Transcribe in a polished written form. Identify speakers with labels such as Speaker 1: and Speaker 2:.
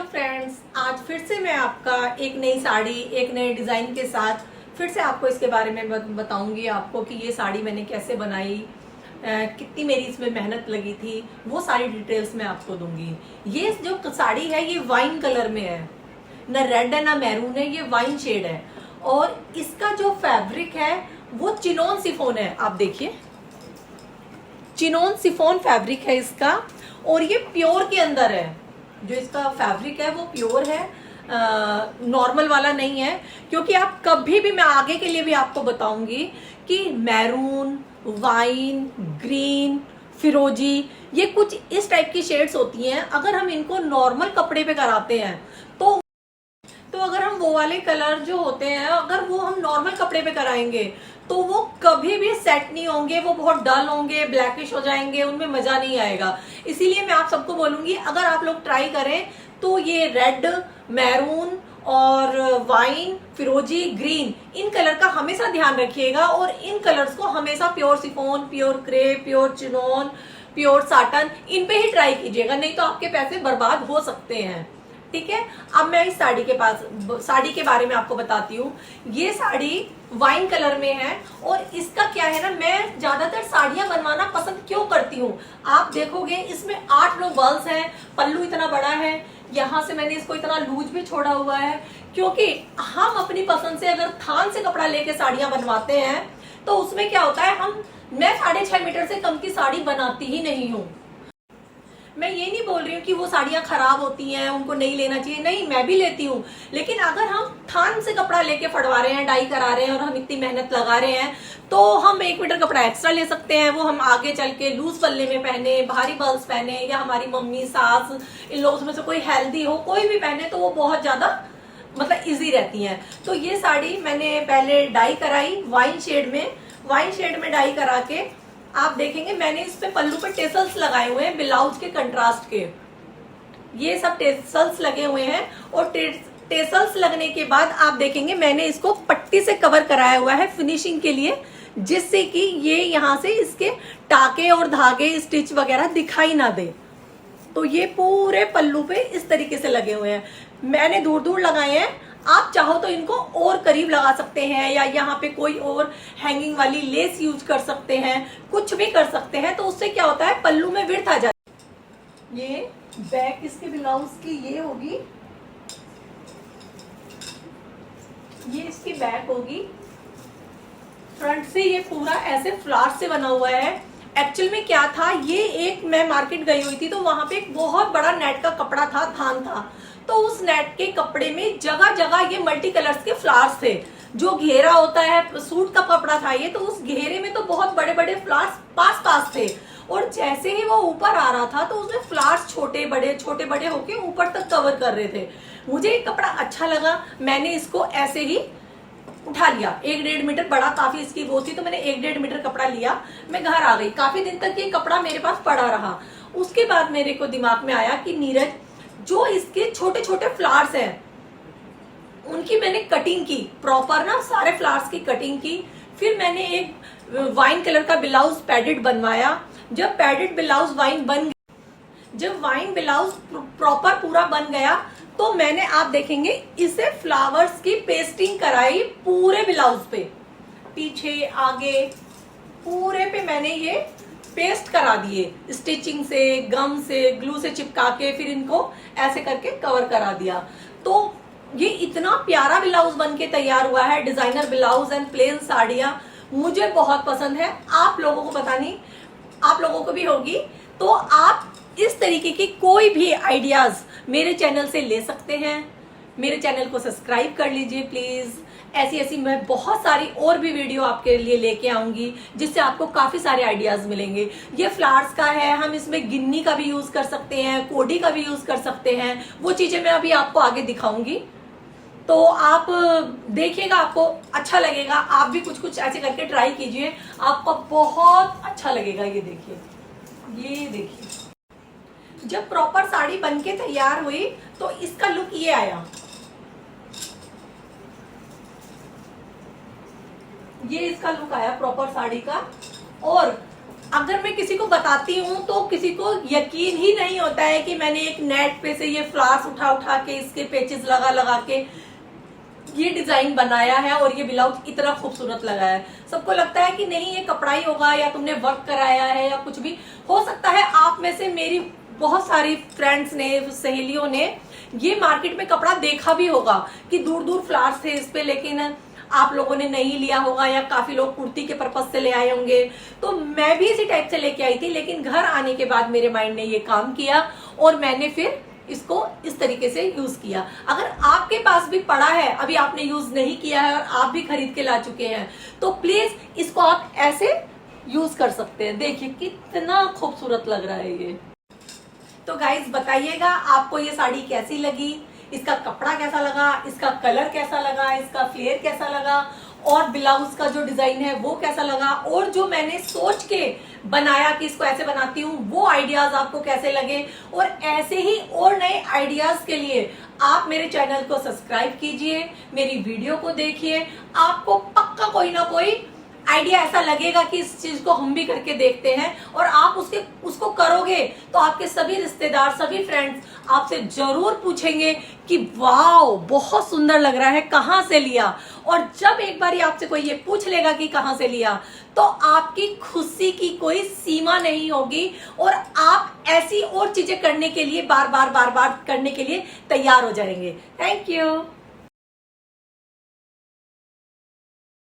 Speaker 1: Friends, आज फिर से मैं आपका एक नई साड़ी एक नए डिजाइन के साथ फिर से आपको इसके बारे में बताऊंगी आपको कि ये साड़ी मैंने कैसे बनाई, कितनी मेरी इसमें मेहनत लगी थी, वो सारी डिटेल्स मैं आपको दूंगी। ये जो साड़ी है ये वाइन कलर में है, न रेड है ना मैरून है, ये वाइन शेड है। और इसका जो फैब्रिक है वो चिनोन सिफोन है। आप देखिए, चिनोन सिफोन फैब्रिक है इसका, और ये प्योर के अंदर है। जो इसका फैब्रिक है वो प्योर है, नॉर्मल वाला नहीं है। क्योंकि आप कभी भी, मैं आगे के लिए भी आपको बताऊंगी कि मैरून, वाइन, ग्रीन, फिरोजी, ये कुछ इस टाइप की शेड्स होती हैं। अगर हम इनको नॉर्मल कपड़े पे कराते हैं तो अगर हम वो वाले कलर जो होते हैं, अगर वो हम नॉर्मल कपड़े पे कराएंगे तो वो कभी भी सेट नहीं होंगे, वो बहुत डल होंगे, ब्लैकिश हो जाएंगे, उनमें मजा नहीं आएगा। इसीलिए मैं आप सबको बोलूंगी, अगर आप लोग ट्राई करें तो ये रेड, मैरून और वाइन, फिरोजी, ग्रीन, इन कलर का हमेशा ध्यान रखिएगा। और इन कलर्स को हमेशा pure chiffon, pure crepe, pure chinon, pure satin, इन पे ही ट्राई कीजिएगा, नहीं तो आपके पैसे बर्बाद हो सकते हैं। ठीक है, अब मैं इस साड़ी के बारे में आपको बताती हूँ। ये साड़ी वाइन कलर में है, और इसका क्या है ना, मैं ज्यादातर साड़ियां बनवाना पसंद क्यों करती हूँ, आप देखोगे इसमें 8 बल्स हैं, पल्लू इतना बड़ा है, यहाँ से मैंने इसको इतना लूज भी छोड़ा हुआ है। क्योंकि हम अपनी पसंद से अगर थान से कपड़ा लेके साड़ियां बनवाते हैं तो उसमें क्या होता है, मैं 6.5 मीटर से कम की साड़ी बनाती ही नहीं हूँ। मैं ये नहीं बोल रही हूँ कि वो साड़ियां खराब होती हैं, उनको नहीं लेना चाहिए, नहीं, मैं भी लेती हूँ। लेकिन अगर हम थान से कपड़ा लेके फड़वा रहे हैं, डाई करा रहे हैं, और हम इतनी मेहनत लगा रहे हैं, तो हम 1 मीटर कपड़ा एक्स्ट्रा ले सकते हैं। वो हम आगे चल के लूज पल्ले में पहने, भारी बल्स पहने, या हमारी मम्मी, सास, इन लोगों में से कोई हेल्दी हो, कोई भी पहने, तो वो बहुत ज्यादा मतलब इजी रहती है। तो ये साड़ी मैंने पहले डाई कराई वाइन शेड में डाई करा के, आप देखेंगे मैंने इस पे पल्लू पे टेसल्स लगाए हुए हैं, ब्लाउज के कंट्रास्ट के, ये सब टेसल्स लगे हुए हैं। और टेसल्स लगने के बाद आप देखेंगे मैंने इसको पट्टी से कवर कराया हुआ है फिनिशिंग के लिए, जिससे कि ये यहाँ से इसके टाके और धागे, स्टिच वगैरह दिखाई ना दे। तो ये पूरे पल्लू पे इस तरीके से लगे हुए हैं, मैंने दूर दूर लगाए हैं। आप चाहो तो इनको और करीब लगा सकते हैं, या यहाँ पे कोई और हैंगिंग वाली लेस यूज कर सकते हैं, कुछ भी कर सकते हैं। तो उससे क्या होता है, पल्लू में विड्थ आ जाती है। ये बैक इसके ब्लाउज की ये होगी, ये इसकी बैक होगी। फ्रंट से ये पूरा ऐसे फ्लावर से बना हुआ है। एक्चुअल में क्या था, ये मैं मार्केट गई हुई थी, तो वहां पे एक बहुत बड़ा नेट का कपड़ा था, थान था। तो उस नेट के कपड़े में जगह जगह ये मल्टी कलर्स के फ्लावर्स थे। जो घेरा होता है, सूट का कपड़ा था ये, तो उस घेरे में तो बहुत बड़े बड़े फ्लावर्स पास पास थे। और जैसे ही वो ऊपर आ रहा था तो उसमें फ्लावर्स छोटे बड़े होके ऊपर तक कवर कर रहे थे। मुझे एक कपड़ा अच्छा लगा, मैंने इसको ऐसे ही उठा लिया। 1-1.5 मीटर बड़ा काफी इसकी वो थी, तो मैंने 1-1.5 मीटर कपड़ा लिया, मैं घर आ गई। काफी दिन तक ये कपड़ा मेरे पास पड़ा रहा। उसके बाद मेरे को दिमाग में आया कि नीरज, जो इसके छोटे छोटे फ्लावर्स हैं उनकी मैंने कटिंग की, प्रॉपर ना सारे फ्लावर्स की कटिंग की। फिर मैंने एक वाइन कलर का ब्लाउज पैडेड बनवाया। जब पैडेड ब्लाउज जब वाइन ब्लाउज प्रॉपर पूरा बन गया, तो मैंने, आप देखेंगे, इसे फ्लावर्स की पेस्टिंग कराई पूरे ब्लाउज पे, पीछे आगे पूरे पे मैंने ये पेस्ट करा दिए, स्टिचिंग से, गम से, ग्लू से चिपका के, फिर इनको ऐसे करके कवर करा दिया। तो ये इतना प्यारा ब्लाउज बन के तैयार हुआ है। डिजाइनर ब्लाउज एंड प्लेन साड़ियां मुझे बहुत पसंद है, आप लोगों को पता नहीं, आप लोगों को भी होगी। तो आप इस तरीके की कोई भी आइडियाज मेरे चैनल से ले सकते हैं। मेरे चैनल को सब्सक्राइब कर लीजिए प्लीज। ऐसी मैं बहुत सारी और भी वीडियो आपके लिए लेके आऊंगी, जिससे आपको काफी सारे आइडियाज मिलेंगे। ये फ्लावर्स का है, हम इसमें गिन्नी का भी यूज कर सकते हैं, कोडी का भी यूज कर सकते हैं। वो चीजें मैं अभी आपको आगे दिखाऊंगी, तो आप देखिएगा, आपको अच्छा लगेगा। आप भी कुछ कुछ ऐसे करके ट्राई कीजिए, आपको बहुत अच्छा लगेगा। ये देखिए, जब प्रॉपर साड़ी बनके तैयार हुई तो इसका लुक ये आया। ये इसका लुक आया प्रॉपर साड़ी का। और अगर मैं किसी को बताती हूँ तो किसी को यकीन ही नहीं होता है कि मैंने एक नेट पे से ये फ्लावर्स उठा उठा के इसके पेचेस लगा लगा के ये डिजाइन बनाया है और ये ब्लाउज इतना खूबसूरत लगा है। सबको लगता है कि नहीं ये कपड़ा ही होगा या तुमने वर्क कराया है या कुछ भी हो सकता है। आप में से मेरी बहुत सारी फ्रेंड्स ने, सहेलियों ने ये मार्केट में कपड़ा देखा भी होगा कि दूर दूर फ्लावर्स थे इस पे, लेकिन आप लोगों ने नहीं लिया होगा या काफी लोग कुर्ती के पर्पज से ले आए होंगे। तो मैं भी इसी टाइप से लेके आई थी, लेकिन घर आने के बाद मेरे माइंड ने ये काम किया और मैंने फिर इसको इस तरीके से यूज किया। अगर आपके पास भी पड़ा है, अभी आपने यूज नहीं किया है और आप भी खरीद के ला चुके हैं, तो प्लीज इसको आप ऐसे यूज कर सकते हैं। देखिए कितना खूबसूरत लग रहा है ये। तो गाइज बताइएगा आपको ये साड़ी कैसी लगी, इसका कपड़ा कैसा लगा, इसका कलर कैसा लगा, इसका फ्लेयर कैसा लगा और ब्लाउज का जो डिजाइन है वो कैसा लगा, और जो मैंने सोच के बनाया कि इसको ऐसे बनाती हूँ वो आइडियाज आपको कैसे लगे। और ऐसे ही और नए आइडियाज के लिए आप मेरे चैनल को सब्सक्राइब कीजिए, मेरी वीडियो को देखिए। आपको पक्का कोई ना कोई आइडिया ऐसा लगेगा कि इस चीज को हम भी करके देखते हैं, और आप उसको करोगे तो आपके सभी रिश्तेदार, सभी फ्रेंड्स आपसे जरूर पूछेंगे कि वाओ बहुत सुंदर लग रहा है, कहाँ से लिया। और जब एक बार आपसे कोई ये पूछ लेगा कि कहाँ से लिया, तो आपकी खुशी की कोई सीमा नहीं होगी और आप ऐसी और चीजें करने के लिए बार बार करने के लिए तैयार हो जाएंगे। Thank you.